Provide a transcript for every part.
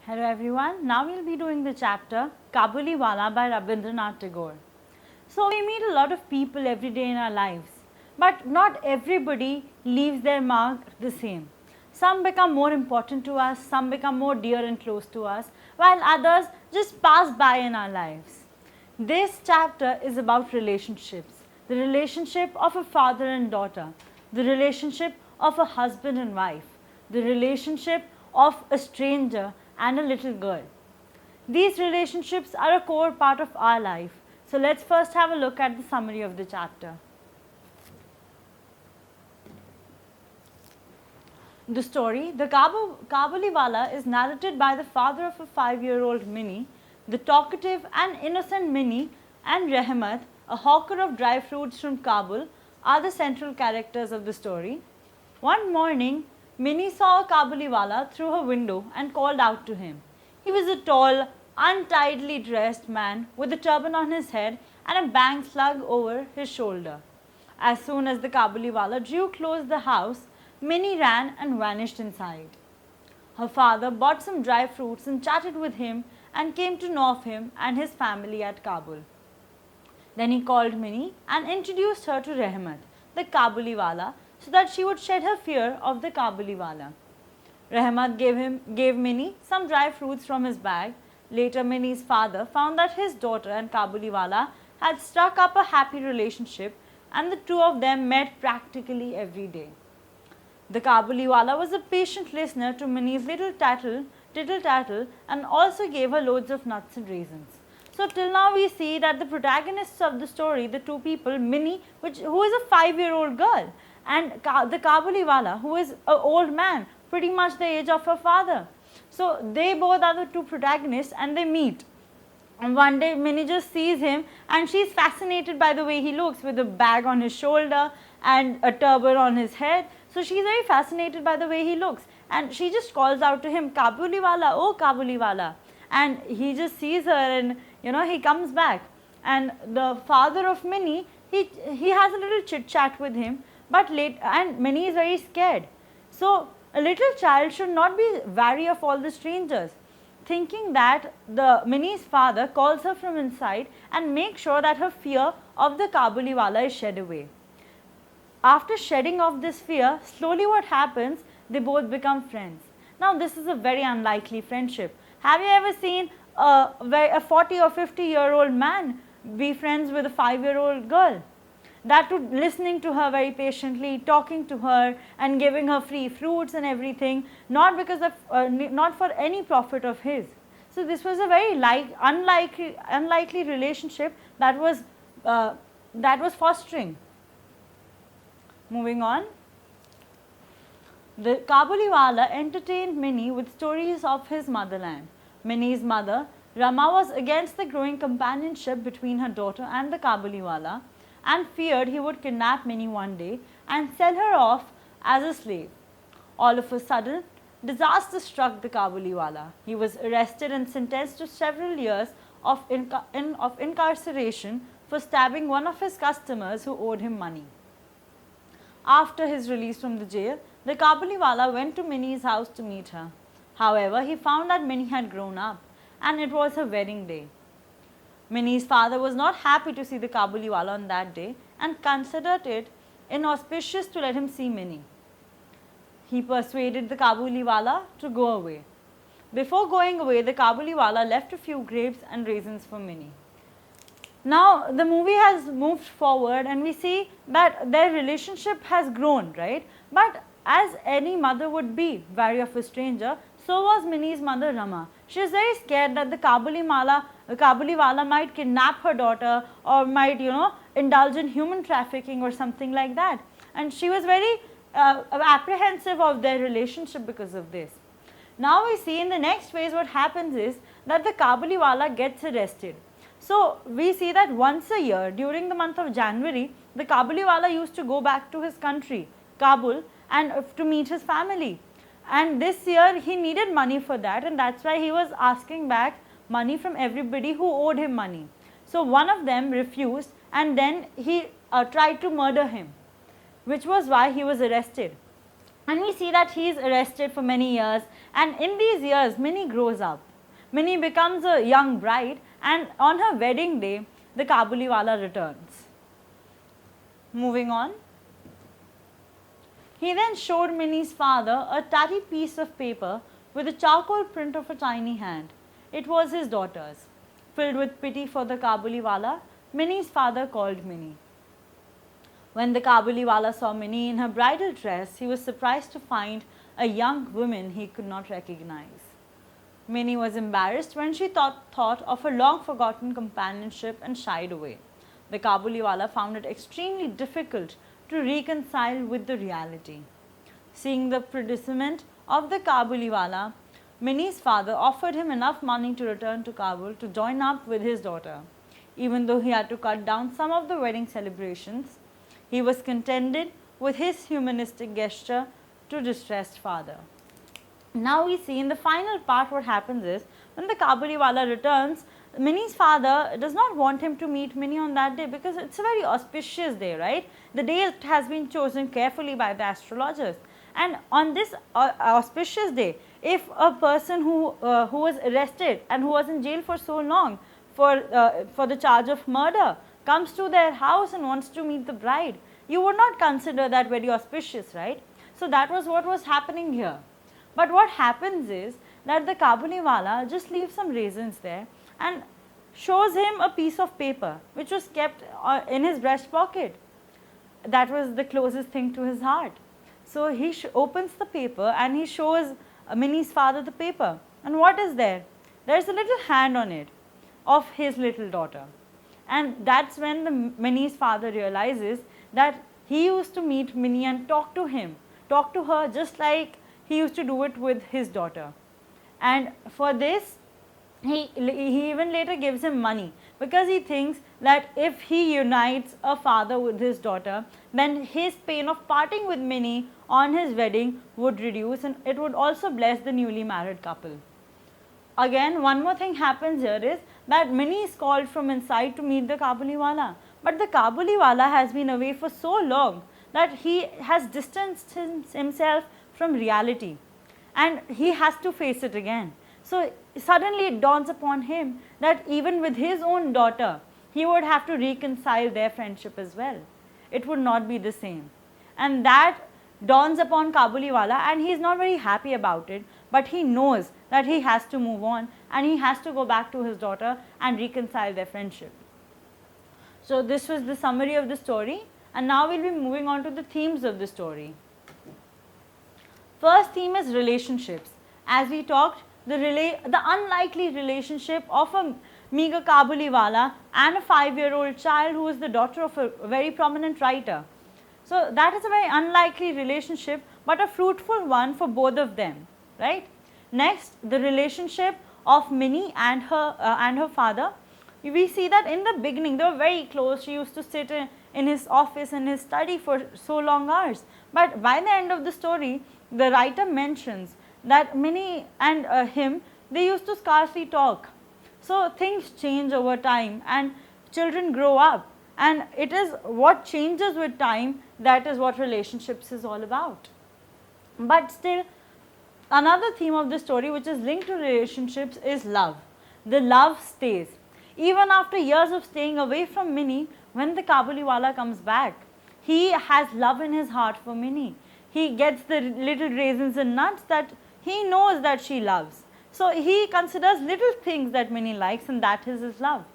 Hello everyone, now we'll be doing the chapter Kabuliwala by Rabindranath Tagore. So we meet a lot of people every day in our lives, but not everybody leaves their mark the same. Some become more important to us, some become more dear and close to us, while others just pass by in our lives. This chapter is about relationships, the relationship of a father and daughter, the relationship of a husband and wife, the relationship of a stranger and a little girl. These relationships are a core part of our life. So let's first have a look at the summary of the chapter. The story, the Kabuliwala, is narrated by the father of a 5-year-old Minnie, the talkative and innocent Minnie, and Rehmat, a hawker of dry fruits from Kabul, are the central characters of the story. One morning, Minnie saw a Kabuliwala through her window and called out to him. He was a tall, untidily dressed man with a turban on his head and a bang slung over his shoulder. As soon as the Kabuliwala drew close to the house, Minnie ran and vanished inside. Her father bought some dry fruits and chatted with him and came to know of him and his family at Kabul. Then he called Minnie and introduced her to Rehmat, the Kabuliwala, so that she would shed her fear of the Kabuliwala. Rehmat gave Minnie some dry fruits from his bag. Later, Minnie's father found that his daughter and Kabuliwala had struck up a happy relationship, and the two of them met practically every day. The Kabuliwala was a patient listener to Minnie's little tittle-tattle and also gave her loads of nuts and raisins. So till now we see that the protagonists of the story, the two people, Minnie, who is a 5-year-old girl, and the Kabuliwala, who is an old man, pretty much the age of her father. So they both are the two protagonists and they meet. And one day Minnie just sees him and she's fascinated by the way he looks, with a bag on his shoulder and a turban on his head. So she's very fascinated by the way he looks, and she just calls out to him, Kabuliwala, oh Kabuliwala. And he just sees her and he comes back. And the father of Minnie, he has a little chit chat with him. And Minnie is very scared. So a little child should not be wary of all the strangers. Thinking that, the Minnie's father calls her from inside and makes sure that her fear of the Kabuliwala is shed away. After shedding off this fear, slowly what happens, they both become friends. Now this is a very unlikely friendship. Have you ever seen a 40 or 50-year-old man be friends with a 5-year-old girl? That too, listening to her very patiently, talking to her and giving her free fruits and everything, not for any profit of his. So this was a very unlikely relationship that was fostering. Moving on, the Kabuliwala entertained Minnie with stories of his motherland. Minnie's mother, Rama, was against the growing companionship between her daughter and the Kabuliwala, and feared he would kidnap Minnie one day and sell her off as a slave. All of a sudden, disaster struck the Kabuliwala. He was arrested and sentenced to several years of incarceration for stabbing one of his customers who owed him money. After his release from the jail, the Kabuliwala went to Minnie's house to meet her. However, he found that Minnie had grown up and it was her wedding day. Minnie's father was not happy to see the Kabuliwala on that day and considered it inauspicious to let him see Minnie. He persuaded the Kabuliwala to go away. Before going away, the Kabuliwala left a few grapes and raisins for Minnie. Now the movie has moved forward and we see that their relationship has grown, right? But as any mother would be wary of a stranger, so was Minnie's mother Rama. She was very scared that the Kabuliwala might kidnap her daughter or might, indulge in human trafficking or something like that. And she was very apprehensive of their relationship because of this. Now we see in the next phase what happens is that the Kabuliwala gets arrested. So we see that once a year during the month of January, the Kabuliwala used to go back to his country, Kabul, and to meet his family. And this year he needed money for that, and that's why he was asking back money from everybody who owed him money. So one of them refused and then he tried to murder him, which was why he was arrested. And we see that he is arrested for many years, and in these years Minnie grows up. Minnie becomes a young bride, and on her wedding day the kabuliwala returns. Moving on. He then showed Minnie's father a tatty piece of paper with a charcoal print of a tiny hand. It was his daughter's. Filled with pity for the kabuliwala, Minnie's father called Minnie. When the kabuliwala saw Minnie in her bridal dress, he was surprised to find a young woman he could not recognize. Minnie was embarrassed when she thought of her long forgotten companionship and shied away. The kabuliwala found it extremely difficult to reconcile with the reality. Seeing the predicament of the kabuliwala, Minnie's father offered him enough money to return to Kabul to join up with his daughter. Even though he had to cut down some of the wedding celebrations, he was contented with his humanistic gesture to distressed father. Now we see in the final part what happens is, when the kabuliwala returns, Minnie's father does not want him to meet Minnie on that day because it's a very auspicious day, right? The day has been chosen carefully by the astrologers, and on this auspicious day, if a person who was arrested and who was in jail for so long for the charge of murder comes to their house and wants to meet the bride, you would not consider that very auspicious, right? So that was what was happening here. But what happens is that the kabuliwala just leaves some raisins there and shows him a piece of paper which was kept in his breast pocket. That was the closest thing to his heart. So he opens the paper and he shows Minnie's father the paper. And what is there? There is a little hand on it of his little daughter. And that's when Minnie's father realizes that he used to meet Minnie and talk to her just like he used to do it with his daughter. And for this, he even later gives him money, because he thinks that if he unites a father with his daughter, then his pain of parting with Minnie on his wedding would reduce, and it would also bless the newly married couple. Again, one more thing happens here is that Minnie is called from inside to meet the kabuliwala, but the kabuliwala has been away for so long that he has distanced himself from reality, and he has to face it again. So suddenly it dawns upon him that even with his own daughter, he would have to reconcile their friendship as well. It would not be the same. And that dawns upon kabuliwala, and he is not very happy about it, but he knows that he has to move on and he has to go back to his daughter and reconcile their friendship. So this was the summary of the story, and now we will be moving on to the themes of the story. First theme is relationships. As we talked, the unlikely relationship of a meager kabuliwala and a 5-year-old child who is the daughter of a very prominent writer. So that is a very unlikely relationship, but a fruitful one for both of them, right? Next, the relationship of Minnie and her father. We see that in the beginning they were very close. She used to sit in his office and his study for so long hours. But by the end of the story, the writer mentions that Minnie and him, they used to scarcely talk. So things change over time and children grow up, and it is what changes with time, that is what relationships is all about. But still, another theme of the story which is linked to relationships is love. The love stays. Even after years of staying away from Minnie, when the kabuliwala comes back, he has love in his heart for Minnie. He gets the little raisins and nuts that he knows that she loves. So he considers little things that Minnie likes, and that is his love.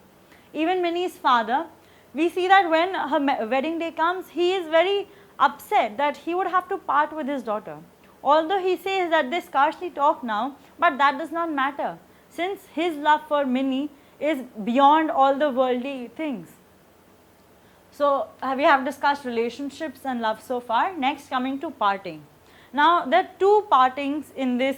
Even Minnie's father, we see that when her wedding day comes, he is very upset that he would have to part with his daughter. Although he says that they scarcely talk now, but that does not matter, since his love for Minnie is beyond all the worldly things. So we have discussed relationships and love so far. Next, coming to parting. Now there are two partings in this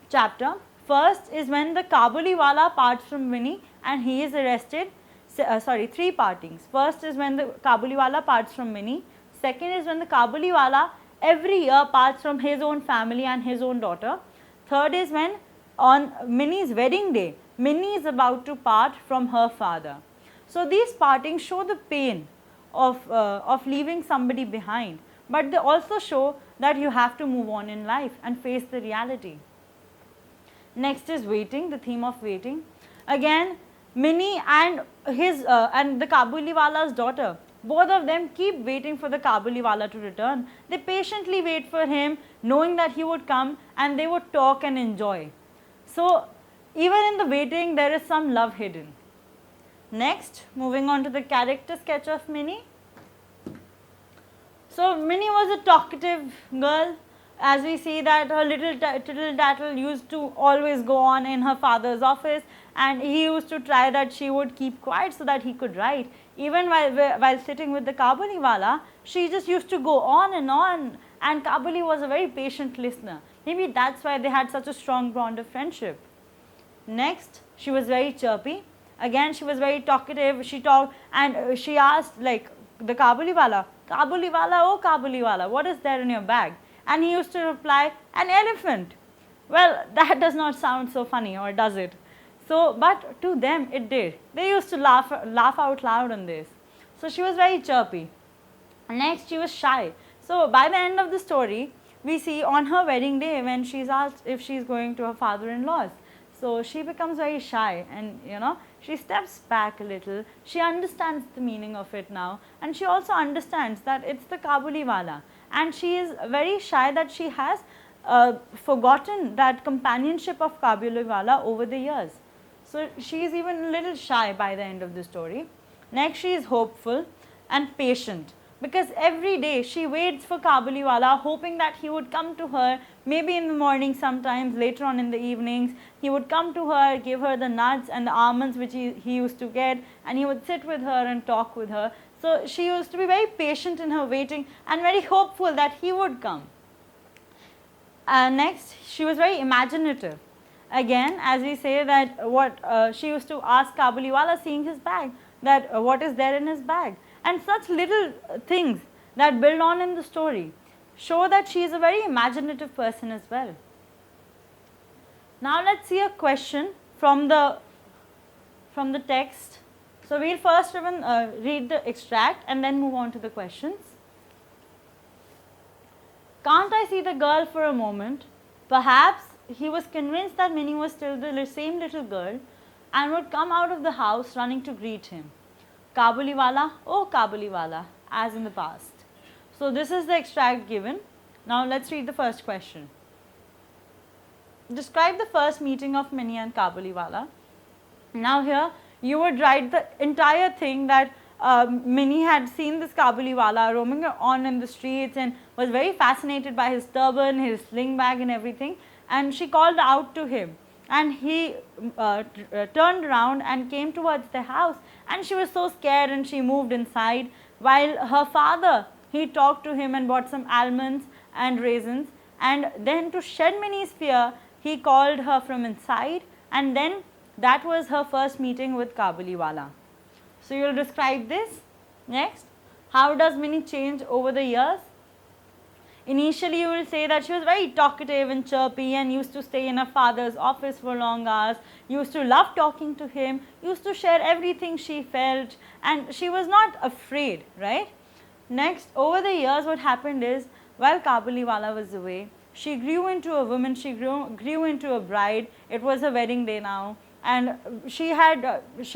chapter. First is when the kabuliwala parts from Minnie and he is arrested. Three partings. First is when the kabuliwala parts from Minnie. Second is when the kabuliwala every year parts from his own family and his own daughter. Third is when on Minnie's wedding day, Minnie is about to part from her father. So these partings show the pain of leaving somebody behind, but they also show that you have to move on in life and face the reality. Next is waiting, the theme of waiting. Again, Minnie and the Kabuliwala's daughter, both of them keep waiting for the Kabuliwala to return. They patiently wait for him, knowing that he would come, and they would talk and enjoy. So even in the waiting, there is some love hidden. Next, moving on to the character sketch of Minnie. So Minnie was a talkative girl. As we see that her little tattle used to always go on in her father's office, and he used to try that she would keep quiet so that he could write. Even while sitting with the Kabuliwala, she just used to go on, and Kabuli was a very patient listener. Maybe that's why they had such a strong bond of friendship. Next, she was very chirpy. Again, she was very talkative. She talked and she asked like the Kabuliwala, "Kabuliwala, oh Kabuliwala, what is there in your bag?" And he used to reply, "An elephant." Well, that does not sound so funny, or does it? So, but to them it did. They used to laugh out loud on this. So she was very chirpy. Next, she was shy. So by the end of the story, we see on her wedding day when she's asked if she's going to her father-in-law's. So she becomes very shy, and she steps back a little. She understands the meaning of it now, and she also understands that it's the Kabuliwala, and she is very shy that she has forgotten that companionship of Kabuliwala over the years. So she is even a little shy by the end of the story. Next, she is hopeful and patient, because every day she waits for Kabuliwala, hoping that he would come to her, maybe in the morning, sometimes later on in the evenings. He would come to her, give her the nuts and the almonds which he used to get, and he would sit with her and talk with her. So she used to be very patient in her waiting and very hopeful that he would come. Next, she was very imaginative. Again, as we say that she used to ask Kabuliwala, seeing his bag, that what is there in his bag. And such little things that build on in the story show that she is a very imaginative person as well. Now let's see a question from the text. So we'll first even read the extract and then move on to the questions. Can't I see the girl for a moment? Perhaps he was convinced that Minnie was still the same little girl and would come out of the house running to greet him. Kabuliwala, oh Kabuliwala, as in the past. So this is the extract given. Now let's read the first question. Describe the first meeting of Minnie and Kabuliwala. Now here you would write the entire thing that Minnie had seen this Kabuliwala roaming on in the streets and was very fascinated by his turban, his sling bag and everything, and she called out to him, and he turned around and came towards the house, and she was so scared and she moved inside, while her father, he talked to him and bought some almonds and raisins, and then to shed Minnie's fear, he called her from inside, and then that was her first meeting with Kabuliwala. So you will describe this. Next, how does Minnie change over the years? Initially, you will say that she was very talkative and chirpy and used to stay in her father's office for long hours, used to love talking to him, used to share everything she felt, and she was not afraid, right? Next, over the years, what happened is, while Kabuliwala was away, she grew into a woman, she grew into a bride. It was her wedding day now, and she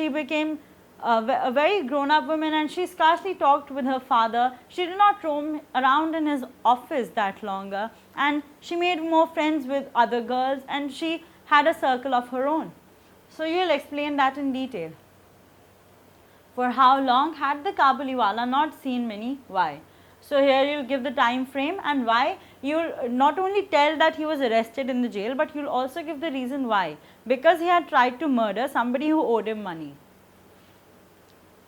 became a very grown-up woman, and she scarcely talked with her father. She did not roam around in his office that longer, and she made more friends with other girls, and she had a circle of her own. So you will explain that in detail. For how long had the Kabuliwala not seen Minnie? Why? So here you will give the time frame and why. You will not only tell that he was arrested in the jail, but you will also give the reason why. Because he had tried to murder somebody who owed him money.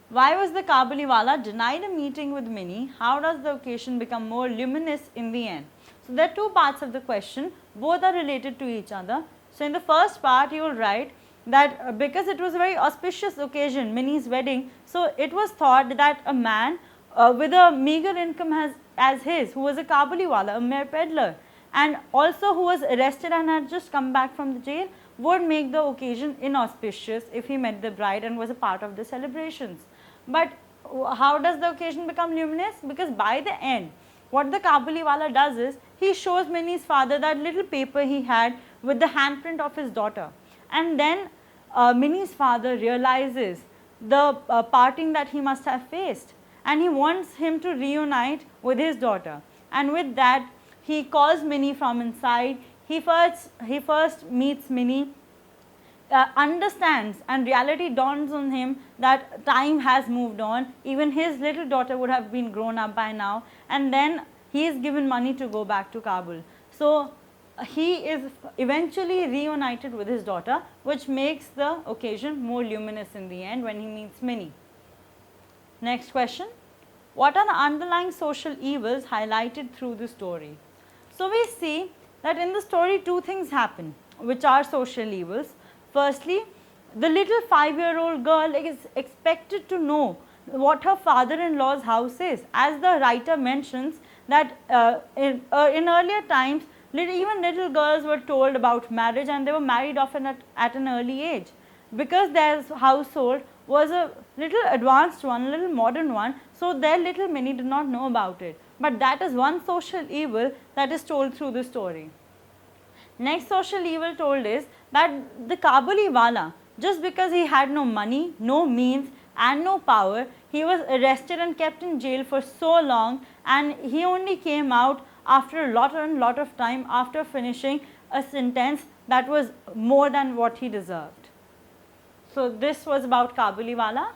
Why was the Kabuliwala denied a meeting with Minnie? How does the occasion become more luminous in the end? So there are two parts of the question. Both are related to each other. So in the first part, you will write that because it was a very auspicious occasion, Minnie's wedding, so it was thought that a man with a meager income as his, who was a Kabuliwala, a mere peddler, and also who was arrested and had just come back from the jail, would make the occasion inauspicious if he met the bride and was a part of the celebrations. But how does the occasion become luminous? Because by the end, what the kabuliwala does is, he shows Minnie's father that little paper he had with the handprint of his daughter, and then Minnie's father realizes the parting that he must have faced, and he wants him to reunite with his daughter, and with that he calls Minnie from inside. He first meets Minnie, understands, and reality dawns on him that time has moved on, even his little daughter would have been grown up by now, and then he is given money to go back to Kabul. So he is eventually reunited with his daughter, which makes the occasion more luminous in the end when he meets Minnie. Next question. What are the underlying social evils highlighted through the story? So we see that in the story two things happen which are social evils. Firstly, the little 5-year-old girl is expected to know what her father-in-law's house is, as the writer mentions that in earlier times even little girls were told about marriage, and they were married often at an early age, because their household was a little advanced one, a little modern one, so their little Minnie did not know about it. But that is one social evil that is told through the story. Next social evil told is that the kabuliwala, just because he had no money, no means and no power, he was arrested and kept in jail for so long, and he only came out after a lot of time, after finishing a sentence that was more than what he deserved. So this was about kabuliwala.